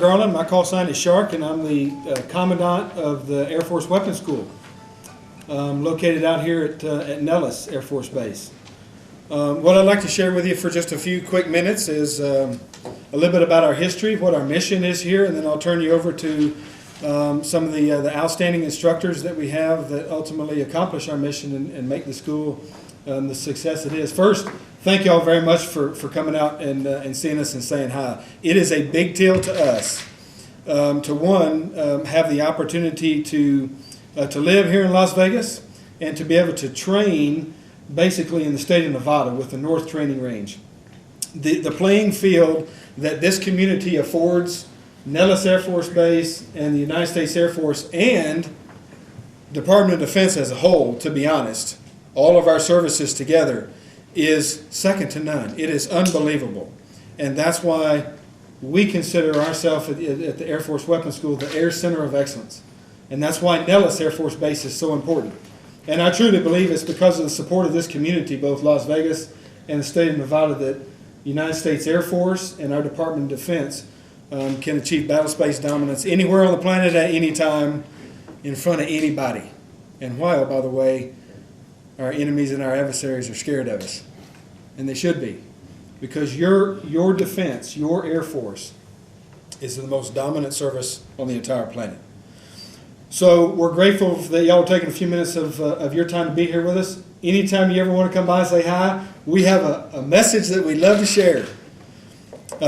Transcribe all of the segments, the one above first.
Garland, my call sign is Shark, and I'm the Commandant of the Air Force Weapons School, located out here at Nellis Air Force Base. What I'd like to share with you for just a few quick minutes is a little bit about our history, what our mission is here, and then I'll turn you over to some of the outstanding instructors that we have that ultimately accomplish our mission and make the school the success it is. First, thank you all very much for coming out and seeing us and saying hi. It is a big deal to us to have the opportunity to live here in Las Vegas and to be able to train basically in the state of Nevada with the North Training Range. The playing field that this community affords Nellis Air Force Base and the United States Air Force and Department of Defense as a whole, to be honest, all of our services together, is second to none. It is unbelievable. And that's why we consider ourselves at the Air Force Weapons School the Air Center of Excellence. And that's why Nellis Air Force Base is so important. And I truly believe it's because of the support of this community, both Las Vegas and the state of Nevada, that the United States Air Force and our Department of Defense can achieve battle space dominance anywhere on the planet at any time in front of anybody. And while, by the way, our enemies and our adversaries are scared of us. And they should be. Because your defense, your Air Force, is the most dominant service on the entire planet. So we're grateful that y'all are taking a few minutes of your time to be here with us. Anytime you ever want to come by and say hi, we have a message that we'd love to share.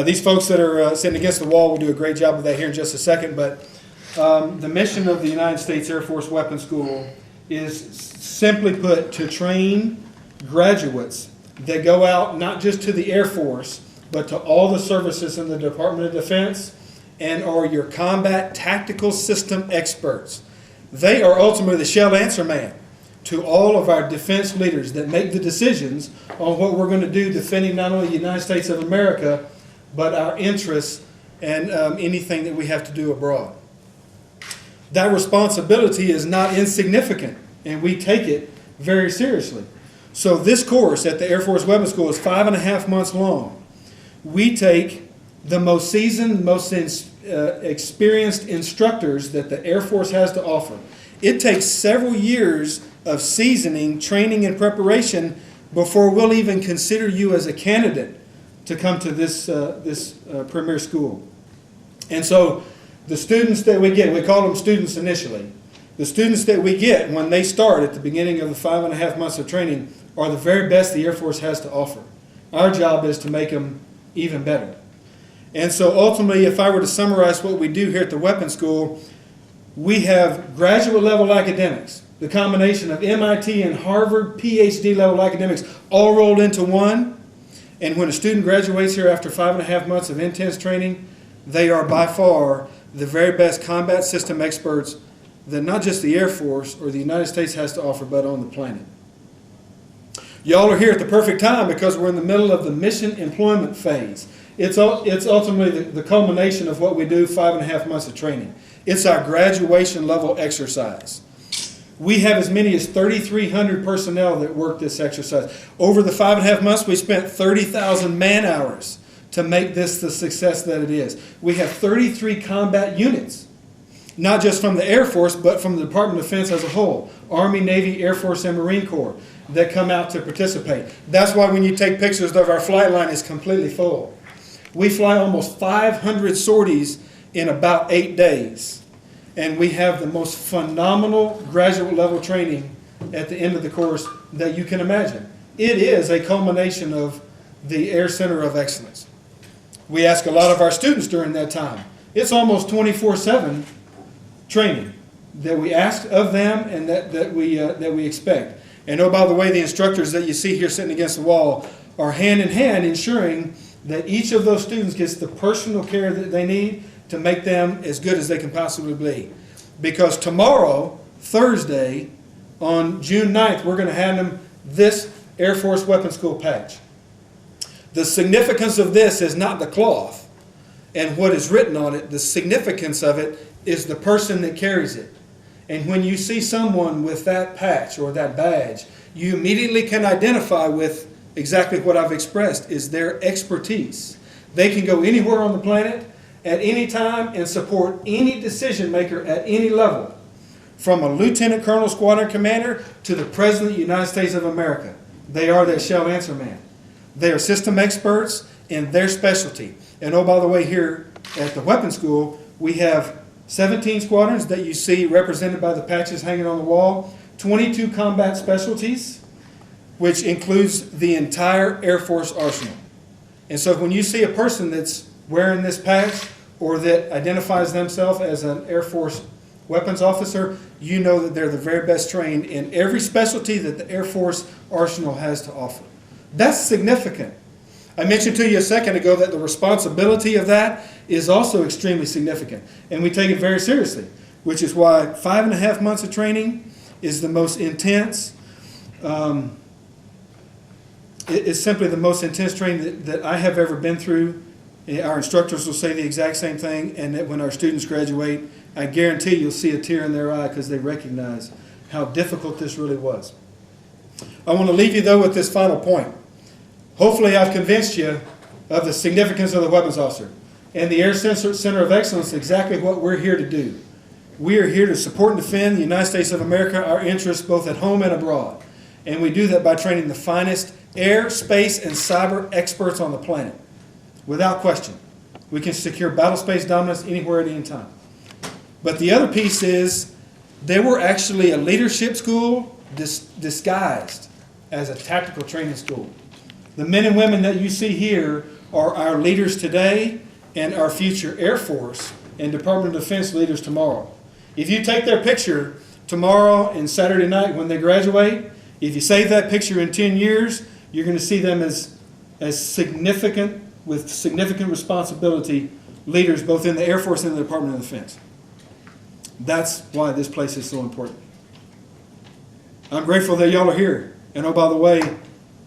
These folks that are sitting against the wall will do a great job of that here in just a second. But the mission of the United States Air Force Weapons School is simply put to train graduates that go out not just to the Air Force, but to all the services in the Department of Defense and are your combat tactical system experts. They are ultimately the shell answer man to all of our defense leaders that make the decisions on what we're going to do defending not only the United States of America, but our interests and anything that we have to do abroad. That responsibility is not insignificant, and we take it very seriously. So this course at the Air Force Weapons School is 5.5 months long. We take the most seasoned, most experienced instructors that the Air Force has to offer. It takes several years of seasoning, training, and preparation before we'll even consider you as a candidate to come to this premier school. And so the students that we get, we call them students initially, the students that we get when they start at the beginning of the 5.5 months of training are the very best the Air Force has to offer. Our job is to make them even better. And so ultimately, if I were to summarize what we do here at the Weapons School, we have graduate level academics, the combination of MIT and Harvard PhD level academics all rolled into one. And when a student graduates here after 5.5 months of intense training, they are by far the very best combat system experts that not just the Air Force or the United States has to offer, but on the planet. Y'all are here at the perfect time because we're in the middle of the mission employment phase. It's ultimately the culmination of what we do 5.5 months of training. It's our graduation level exercise. We have as many as 3,300 personnel that work this exercise. Over the 5.5 months, we spent 30,000 man hours to make this the success that it is. We have 33 combat units, not just from the Air Force, but from the Department of Defense as a whole, Army, Navy, Air Force, and Marine Corps, that come out to participate. That's why when you take pictures of our flight line, it's completely full. We fly almost 500 sorties in about 8 days. And we have the most phenomenal graduate level training at the end of the course that you can imagine. It is a culmination of the Air Center of Excellence. We ask a lot of our students during that time. It's almost 24/7 training that we ask of them and that we expect. And oh, by the way, the instructors that you see here sitting against the wall are hand in hand ensuring that each of those students gets the personal care that they need to make them as good as they can possibly be. Because tomorrow, Thursday, on June 9th, we're going to hand them this Air Force Weapons School patch. The significance of this is not the cloth and what is written on it. The significance of it is the person that carries it. And when you see someone with that patch or that badge, you immediately can identify with exactly what I've expressed, is their expertise. They can go anywhere on the planet at any time and support any decision maker at any level, from a lieutenant colonel, squadron commander, to the President of the United States of America. They are that shall answer man. They are system experts in their specialty. And oh, by the way, here at the weapons school, we have 17 squadrons that you see represented by the patches hanging on the wall, 22 combat specialties, which includes the entire Air Force arsenal. And so when you see a person that's wearing this patch or that identifies themselves as an Air Force weapons officer, you know that they're the very best trained in every specialty that the Air Force arsenal has to offer. That's significant. I mentioned to you a second ago that the responsibility of that is also extremely significant, and we take it very seriously, which is why 5.5 months of training is the most intense. It's simply the most intense training that I have ever been through. Our instructors will say the exact same thing, and that when our students graduate, I guarantee you'll see a tear in their eye because they recognize how difficult this really was. I want to leave you, though, with this final point. Hopefully I've convinced you of the significance of the weapons officer and the Air Center of Excellence, exactly what we're here to do. We are here to support and defend the United States of America, our interests both at home and abroad. And we do that by training the finest air, space, and cyber experts on the planet. Without question. We can secure battle space dominance anywhere at any time. But the other piece is they were actually a leadership school disguised as a tactical training school. The men and women that you see here are our leaders today and our future Air Force and Department of Defense leaders tomorrow. If you take their picture tomorrow and Saturday night when they graduate, if you save that picture in 10 years, you're going to see them as significant, with significant responsibility, leaders both in the Air Force and the Department of Defense. That's why this place is so important. I'm grateful that y'all are here. And oh, by the way,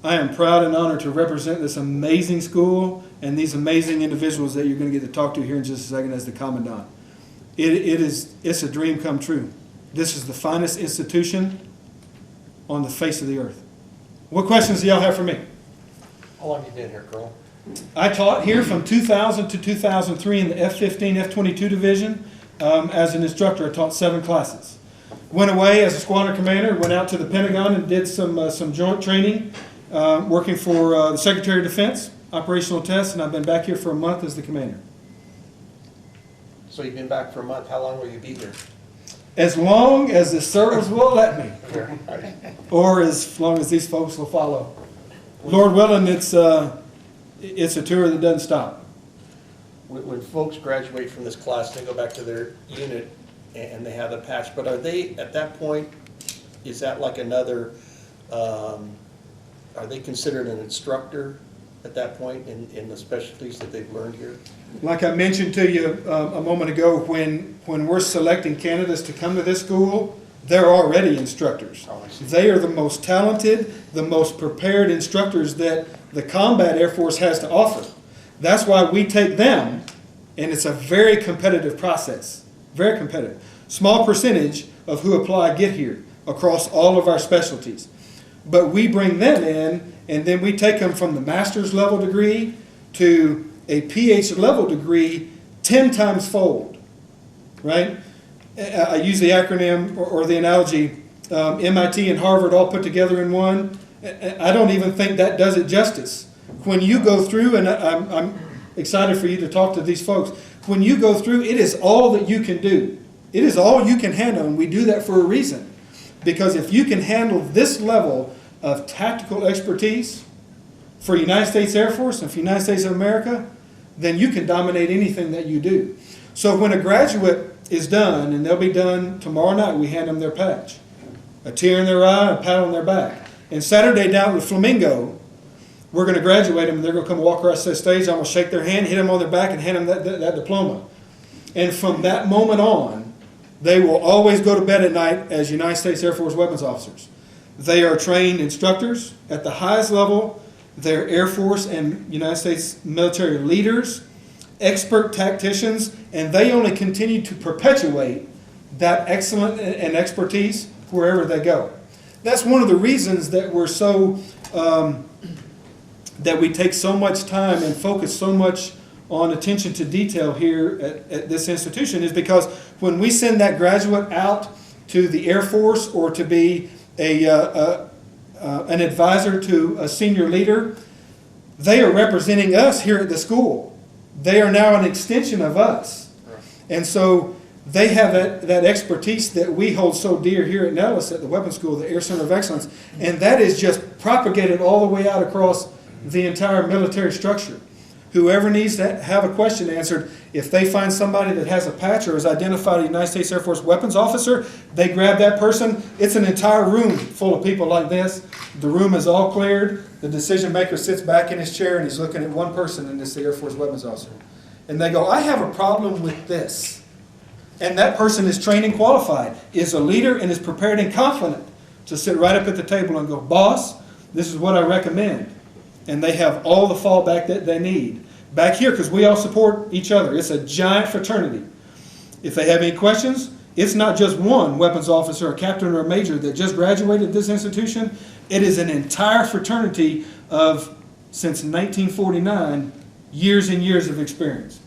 I am proud and honored to represent this amazing school and these amazing individuals that you're going to get to talk to here in just a second as the Commandant. It's a dream come true. This is the finest institution on the face of the earth. What questions do y'all have for me? How long have you been here, Colonel? I taught here from 2000 to 2003 in the F-15, F-22 division. As an instructor, I taught 7 classes. Went away as a squadron commander, went out to the Pentagon and did some joint training, working for the Secretary of Defense, operational tests, and I've been back here for a month as the commander. So you've been back for a month. How long will you be here? As long as the service will let me, or as long as these folks will follow. Lord willing, it's a tour that doesn't stop. When folks graduate from this class, they go back to their unit and they have a patch. But are they, at that point, is that like another, are they considered an instructor at that point in the specialties that they've learned here? Like I mentioned to you a moment ago, when we're selecting candidates to come to this school, they're already instructors. Oh, I see. They are the most talented, the most prepared instructors that the Combat Air Force has to offer. That's why we take them, and it's a very competitive process, very competitive. Small percentage of who apply get here across all of our specialties. But we bring them in, and then we take them from the master's level degree to a PhD level degree 10 times fold, right? I use the acronym or the analogy, MIT and Harvard all put together in one. I don't even think that does it justice. When you go through, and I'm excited for you to talk to these folks, when you go through, it is all that you can do. It is all you can handle, and we do that for a reason. Because if you can handle this level of tactical expertise for United States Air Force and for United States of America, then you can dominate anything that you do. So when a graduate is done, and they'll be done tomorrow night, we hand them their patch. A tear in their eye, a pat on their back. And Saturday down at Flamingo, we're going to graduate them, and they're going to come walk across the stage. I'm going to shake their hand, hit them on their back, and hand them that diploma. And from that moment on, they will always go to bed at night as United States Air Force weapons officers. They are trained instructors at the highest level. They're Air Force and United States military leaders, expert tacticians, and they only continue to perpetuate that excellence and expertise wherever they go. That's one of the reasons that we're so, that we take so much time and focus so much on attention to detail here at this institution is because when we send that graduate out to the Air Force or to be an advisor to a senior leader, they are representing us here at the school. They are now an extension of us. And so they have that expertise that we hold so dear here at Nellis at the Weapons School, the Air Center of Excellence, and that is just propagated all the way out across the entire military structure. Whoever needs to have a question answered, if they find somebody that has a patch or is identified a United States Air Force weapons officer, they grab that person. It's an entire room full of people like this. The room is all cleared. The decision maker sits back in his chair and he's looking at one person, and it's the Air Force weapons officer. And they go, I have a problem with this. And that person is trained and qualified, is a leader, and is prepared and confident to sit right up at the table and go, boss, this is what I recommend. And they have all the fallback that they need. Back here, because we all support each other. It's a giant fraternity. If they have any questions, it's not just one weapons officer, a captain, or a major that just graduated this institution. It is an entire fraternity of, since 1949, years and years of experience.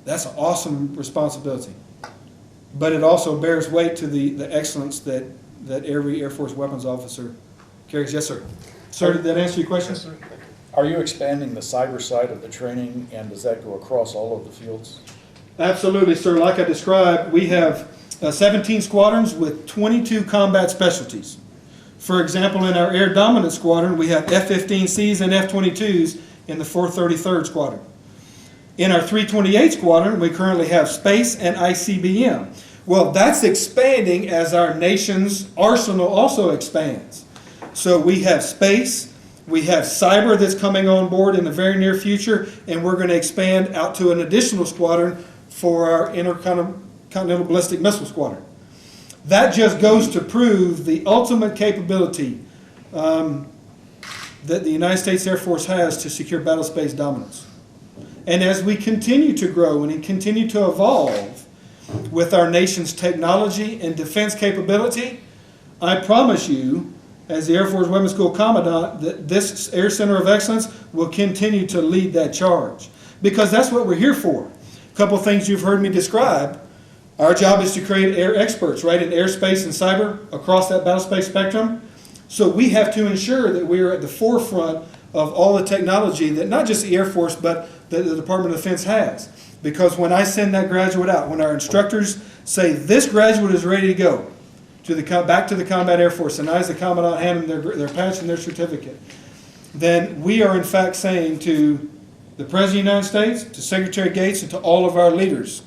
That's an awesome responsibility. But it also bears weight to the excellence that every Air Force weapons officer carries. Yes, sir. Sir, did that answer your question? Yes, sir. Are you expanding the cyber side of the training, and does that go across all of the fields? Absolutely, sir. Like I described, we have 17 squadrons with 22 combat specialties. For example, in our air dominant squadron, we have F-15Cs and F-22s in the 433rd Squadron. In our 328 Squadron, we currently have space and ICBM. Well, that's expanding as our nation's arsenal also expands. So we have space, we have cyber that's coming on board in the very near future, and we're going to expand out to an additional squadron for our intercontinental ballistic missile squadron. That just goes to prove the ultimate capability that the United States Air Force has to secure battle space dominance. And as we continue to grow and continue to evolve with our nation's technology and defense capability, I promise you, as the Air Force Weapons School Commandant, that this Air Center of Excellence will continue to lead that charge. Because that's what we're here for. A couple of things you've heard me describe. Our job is to create air experts, right, in airspace and cyber across that battlespace spectrum. So we have to ensure that we are at the forefront of all the technology that not just the Air Force, but the Department of Defense has. Because when I send that graduate out, when our instructors say, this graduate is ready to go, back to the Combat Air Force, and I as the Commandant hand them their patch and their certificate, then we are in fact saying to the President of the United States, to Secretary Gates, and to all of our leaders,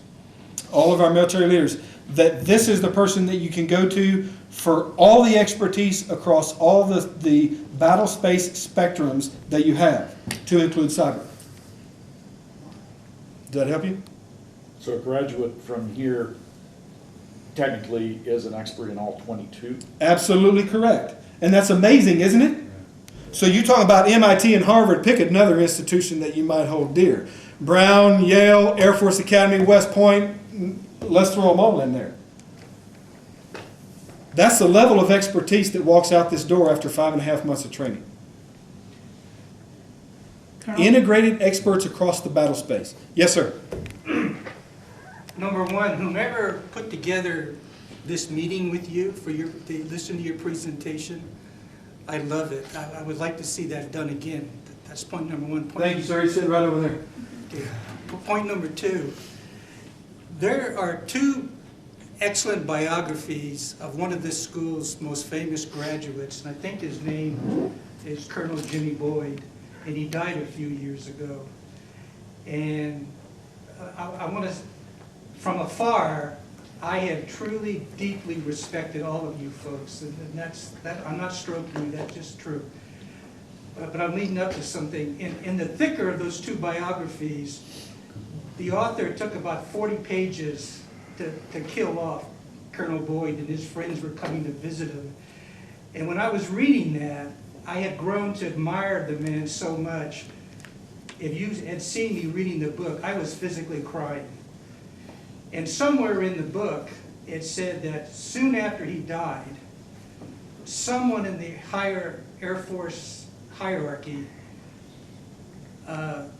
all of our military leaders, that this is the person that you can go to for all the expertise across all the battle space spectrums that you have, to include cyber. Does that help you? So a graduate from here technically is an expert in all 22? Absolutely correct. And that's amazing, isn't it? So you talk about MIT and Harvard, pick another institution that you might hold dear. Brown, Yale, Air Force Academy, West Point, let's throw them all in there. That's the level of expertise that walks out this door after 5.5 months of training. Integrated experts across the battle space. Yes, sir. Number one, whomever put together this meeting with you to listen to your presentation, I love it. I would like to see that done again. That's point number one. Thank you, sir. He's sitting right over there. Okay. Point number two, there are two excellent biographies of one of this school's most famous graduates, and I think his name is Colonel Jimmy Boyd, and he died a few years ago. And I want to, from afar, I have truly, deeply respected all of you folks, and I'm not stroking you, that's just true. But I'm leading up to something. In the thicker of those two biographies, the author took about 40 pages to kill off Colonel Boyd, and his friends were coming to visit him. And when I was reading that, I had grown to admire the man so much. If you had seen me reading the book, I was physically crying. And somewhere in the book, it said that soon after he died, someone in the higher Air Force hierarchy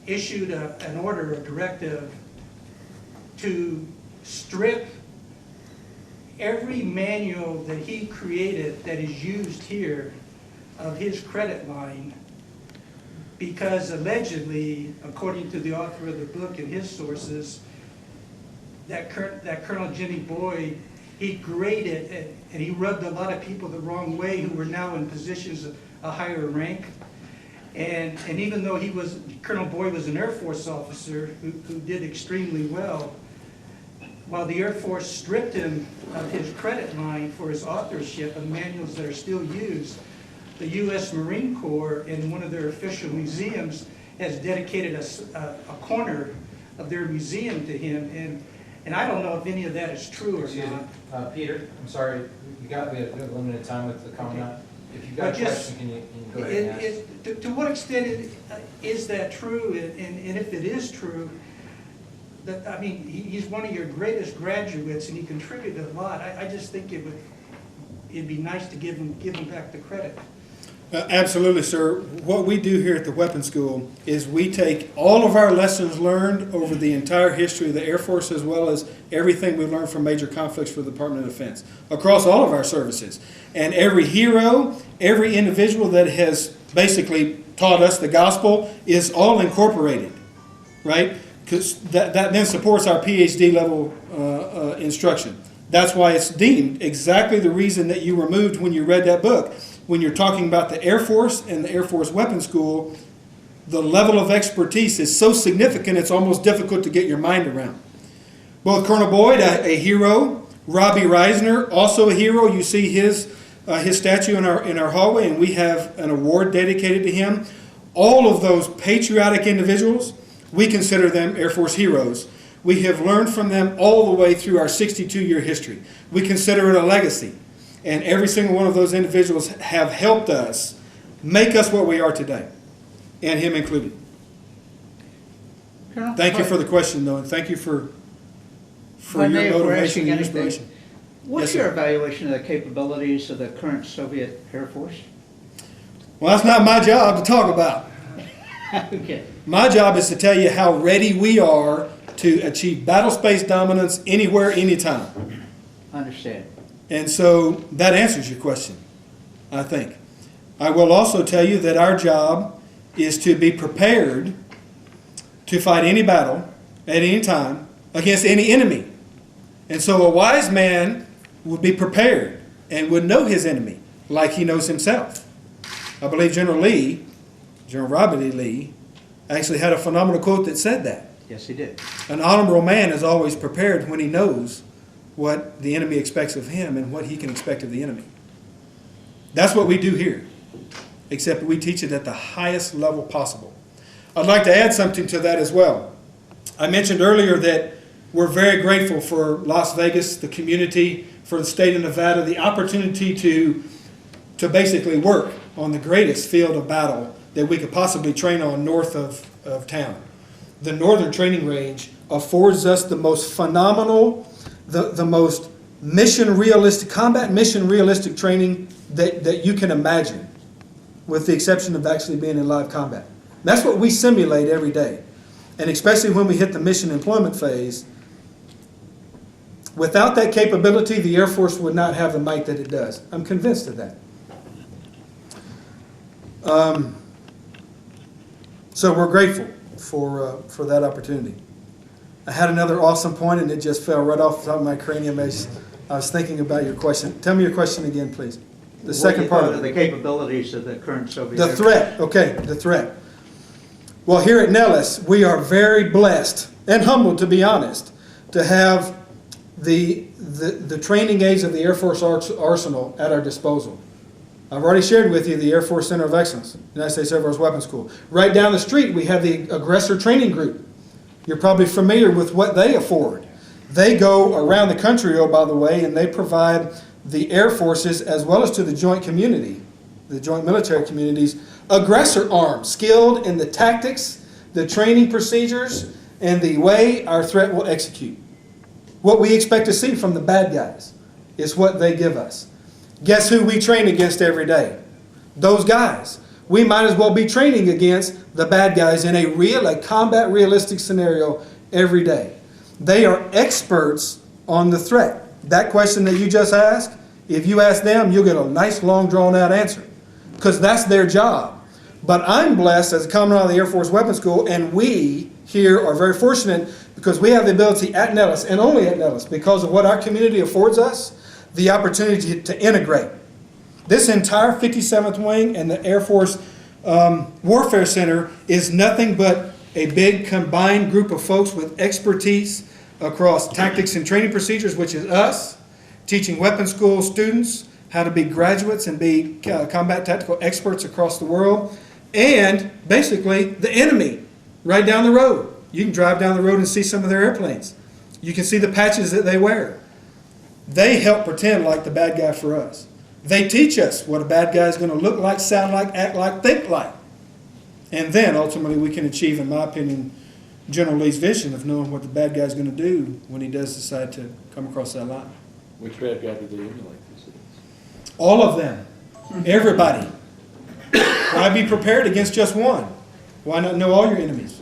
issued an order, a directive, to strip every manual that he created that is used here of his credit line, because allegedly, according to the author of the book and his sources, that Colonel Jimmy Boyd, he graded and he rubbed a lot of people the wrong way who were now in positions of a higher rank. And even though Colonel Boyd was an Air Force officer who did extremely well, while the Air Force stripped him of his credit line for his authorship of manuals that are still used, the U.S. Marine Corps, in one of their official museums, has dedicated a corner of their museum to him. And I don't know if any of that is true or Excuse me, not. Peter, I'm sorry, we have limited time with the commandant. If you've got But a just- question, can you go ahead and ask? To what extent is that true? And if it is true, I mean, he's one of your greatest graduates and he contributed a lot. I just think it'd be nice to give him back the credit. Absolutely, sir. What we do here at the weapons school is we take all of our lessons learned over the entire history of the Air Force, as well as everything we've learned from major conflicts for the Department of Defense across all of our services. And every hero, every individual that has basically taught us the gospel is all incorporated, right? Because that then supports our PhD level instruction. That's why it's deemed exactly the reason that you were moved when you read that book. When you're talking about the Air Force and the Air Force Weapons School, the level of expertise is so significant it's almost difficult to get your mind around. Both Colonel Boyd, a hero, Robbie Reisner, also a hero. You see his statue in our hallway, and we have an award dedicated to him. All of those patriotic individuals, we consider them Air Force heroes. We have learned from them all the way through our 62-year history. We consider it a legacy. And every single one of those individuals have helped us make us what we are today, and him included. Colonel, Thank you for the question, though, and thank you for I may your have motivation asking and anything. inspiration. What's Yes, your sir. evaluation of the capabilities of the current Soviet Air Force? Well, that's not my job to talk about. Okay. My job is to tell you how ready we are to achieve battle space dominance anywhere, anytime. Understand. And so that answers your question, I think. I will also tell you that our job is to be prepared to fight any battle at any time against any enemy. And so a wise man would be prepared and would know his enemy like he knows himself. I believe General Robert E. Lee, actually had a phenomenal quote that said that. Yes, he did. An honorable man is always prepared when he knows what the enemy expects of him and what he can expect of the enemy. That's what we do here, except we teach it at the highest level possible. I'd like to add something to that as well. I mentioned earlier that we're very grateful for Las Vegas, the community, for the state of Nevada, the opportunity to basically work on the greatest field of battle that we could possibly train on north of town. The Northern Training Range affords us the most phenomenal, the most combat mission realistic training that you can imagine, with the exception of actually being in live combat. That's what we simulate every day. And especially when we hit the mission employment phase, without that capability, the Air Force would not have the might that it does. I'm convinced of that. So we're grateful for that opportunity. I had another awesome point, and it just fell right off the top of my cranium as I was thinking about your question. Tell me your question again, please. The second part of the it. capabilities of the current Soviet The Air threat. Okay, the threat. Well, here at Nellis, we are very blessed and humbled, to be honest, to have the training aids of the Air Force arsenal at our disposal. I've already shared with you the Air Force Center of Excellence, United States Air Force Weapons School. Right down the street, we have the Aggressor Training Group. You're probably familiar with what they afford. They go around the country, oh, by the way, and they provide the Air Forces as well as to the joint community, the joint military communities, aggressor arms, skilled in the tactics, the training procedures, and the way our threat will execute. What we expect to see from the bad guys is what they give us. Guess who we train against every day? Those guys. we might as well be training against the bad guys in a combat realistic scenario every day. They are experts on the threat. That question that you just asked, if you ask them, you'll get a nice long drawn out answer, because that's their job. But I'm blessed as a commandant of the Air Force Weapons School, and we here are very fortunate because we have the ability at Nellis, and only at Nellis, because of what our community affords us, the opportunity to integrate. This entire 57th Wing and the Air Force Warfare Center is nothing but a big combined group of folks with expertise across tactics and training procedures, which is us, teaching weapons school students how to be graduates and be combat tactical experts across the world, and basically the enemy right down the road. You can drive down the road and see some of their airplanes. You can see the patches that they wear. They help pretend like the bad guy for us. They teach us what a bad guy is going to look like, sound like, act like, think like. And then ultimately we can achieve, in my opinion, General Lee's vision of knowing what the bad guy is going to do when he does decide to come across that line. Which bad guy do they emulate these days? All of them. Everybody. Why be prepared against just one? Why not know all your enemies?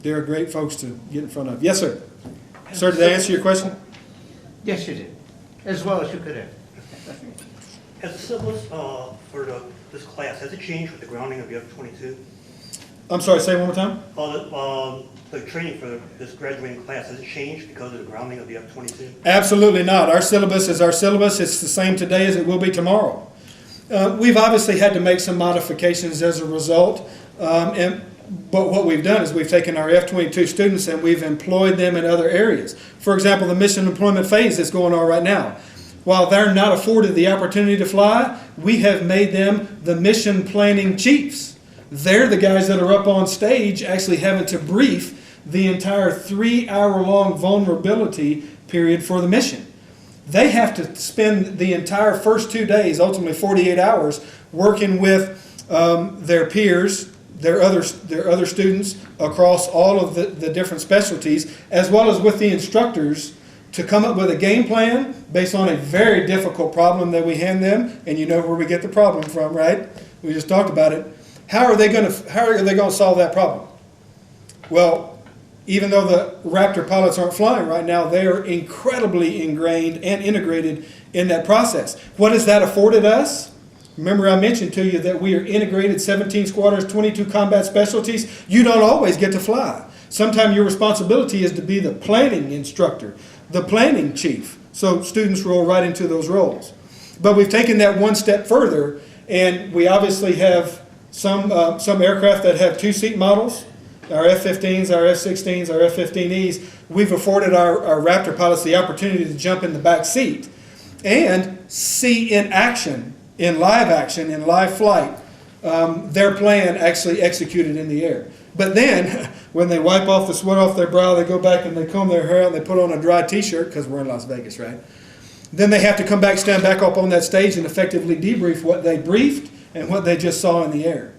They're great folks to get in front of. Yes, sir. Sir, did I answer your question? Yes, you did, as well as you could have. Has the syllabus for this class, has it changed with the grounding of the F-22? I'm sorry, say it one more time. The training for this graduating class, has it changed because of the grounding of the F-22? Absolutely not. Our syllabus is our syllabus. It's the same today as it will be tomorrow. We've obviously had to make some modifications as a result, but what we've done is we've taken our F-22 students and we've employed them in other areas. For example, the mission employment phase that's going on right now. While they're not afforded the opportunity to fly, we have made them the mission planning chiefs. They're the guys that are up on stage actually having to brief the entire 3-hour-long vulnerability period for the mission. They have to spend the entire first 2 days, ultimately 48 hours, working with their peers, their other students across all of the different specialties, as well as with the instructors, to come up with a game plan based on a very difficult problem that we hand them. And you know where we get the problem from, right? We just talked about it. How are they going to solve that problem? Well, even though the Raptor pilots aren't flying right now, they are incredibly ingrained and integrated in that process. What has that afforded us? Remember, I mentioned to you that we are integrated 17 squadrons, 22 combat specialties. You don't always get to fly. Sometimes your responsibility is to be the planning instructor, the planning chief. So students roll right into those roles. But we've taken that one step further, and we obviously have some aircraft that have 2-seat models. Our F-15s, our F-16s, our F-15Es, we've afforded our Raptor pilots the opportunity to jump in the back seat and see in action, in live flight, their plan actually executed in the air. But then, when they wipe off the sweat off their brow, they go back and they comb their hair out and they put on a dry t-shirt, because we're in Las Vegas, right? Then they have to come back, stand back up on that stage and effectively debrief what they briefed and what they just saw in the air.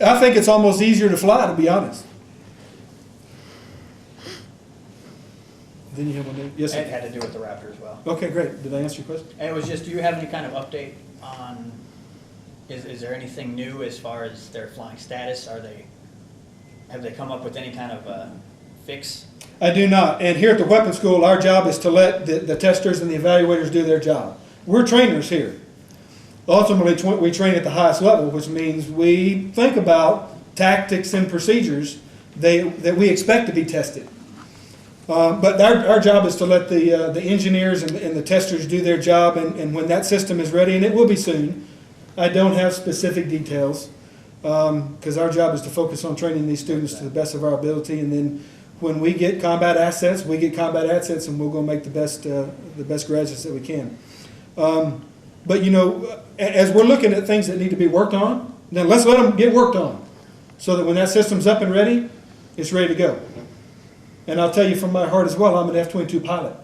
I think it's almost easier to fly, to be honest. Then you have one there? Yes, sir. It had to do with the Raptor as well. Okay, great. Did I answer your question? And it was just, do you have any kind of update on, is there anything new as far as their flying status? Have they come up with any kind of fix? I do not. And here at the weapons school, our job is to let the testers and the evaluators do their job. We're trainers here. Ultimately, we train at the highest level, which means we think about tactics and procedures that we expect to be tested. But our job is to let the engineers and the testers do their job, and when that system is ready, and it will be soon, I don't have specific details, because our job is to focus on training these students to the best of our ability, and then when we get combat assets, and we'll go make the best graduates that we can. But you know, as we're looking at things that need to be worked on, then let's let them get worked on, so that when that system's up and ready, it's ready to go. And I'll tell you from my heart as well, I'm an F-22 pilot.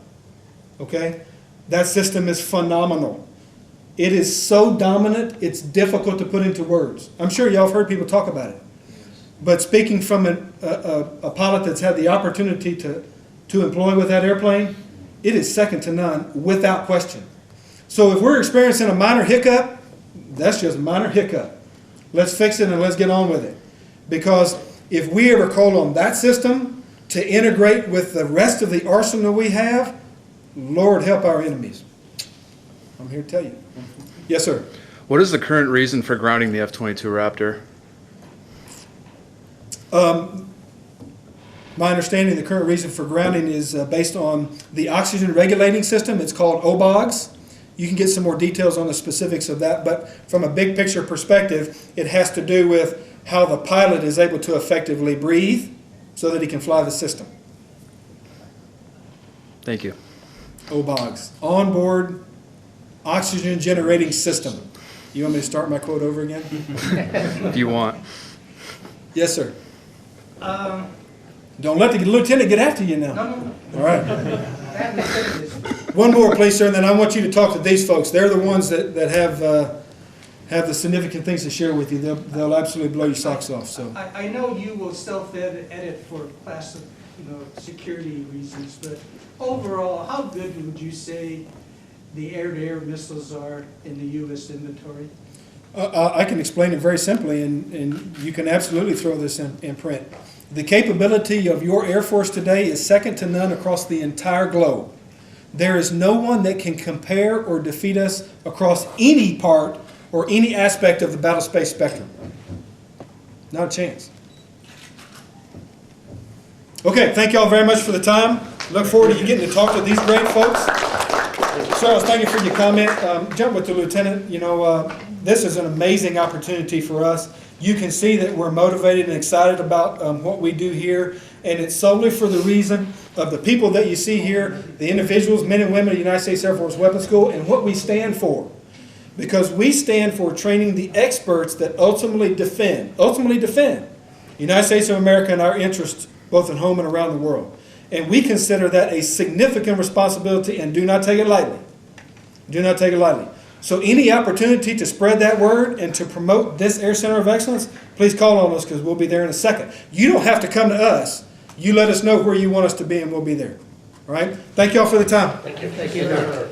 Okay? That system is phenomenal. It is so dominant, it's difficult to put into words. I'm sure y'all have heard people talk about it. But speaking from a pilot that's had the opportunity to employ with that airplane, it is second to none, without question. So if we're experiencing a minor hiccup, That's just a minor hiccup. Let's fix it and let's get on with it. Because if we ever call on that system to integrate with the rest of the arsenal we have, Lord help our enemies. I'm here to tell you. Yes, sir. What is the current reason for grounding the F-22 Raptor? My understanding, the current reason for grounding is based on the oxygen regulating system. It's called OBOGs. You can get some more details on the specifics of that, but from a big picture perspective, it has to do with how the pilot is able to effectively breathe so that he can fly the system. Thank you. OBOGs, onboard oxygen generating system. You want me to start my quote over again? If you want. Yes, sir. Don't let the lieutenant get after you now. No. All right. I haven't said this. One more, please, sir, and then I want you to talk to these folks. They're the ones that have the significant things to share with you. They'll absolutely blow your socks off. So I know you will self-edit for class, security reasons, but overall, how good would you say the air-to-air missiles are in the U.S. inventory? I can explain it very simply, and you can absolutely throw this in print. The capability of your Air Force today is second to none across the entire globe. There is no one that can compare or defeat us across any part or any aspect of the battle space spectrum. Not a chance. Okay, thank you all very much for the time. Look forward to you getting to talk to these great folks. Charles, thank you for your comment. Jump with the lieutenant. This is an amazing opportunity for us. You can see that we're motivated and excited about what we do here, and it's solely for the reason of the people that you see here, the individuals, men and women of the United States Air Force Weapons School, and what we stand for. Because we stand for training the experts that ultimately defend the United States of America and our interests both at home and around the world. And we consider that a significant responsibility and do not take it lightly. Do not take it lightly. So any opportunity to spread that word and to promote this Air Center of Excellence, please call on us because we'll be there in a second. You don't have to come to us. You let us know where you want us to be and we'll be there. All right? Thank you all for the time. Thank you. Thank you.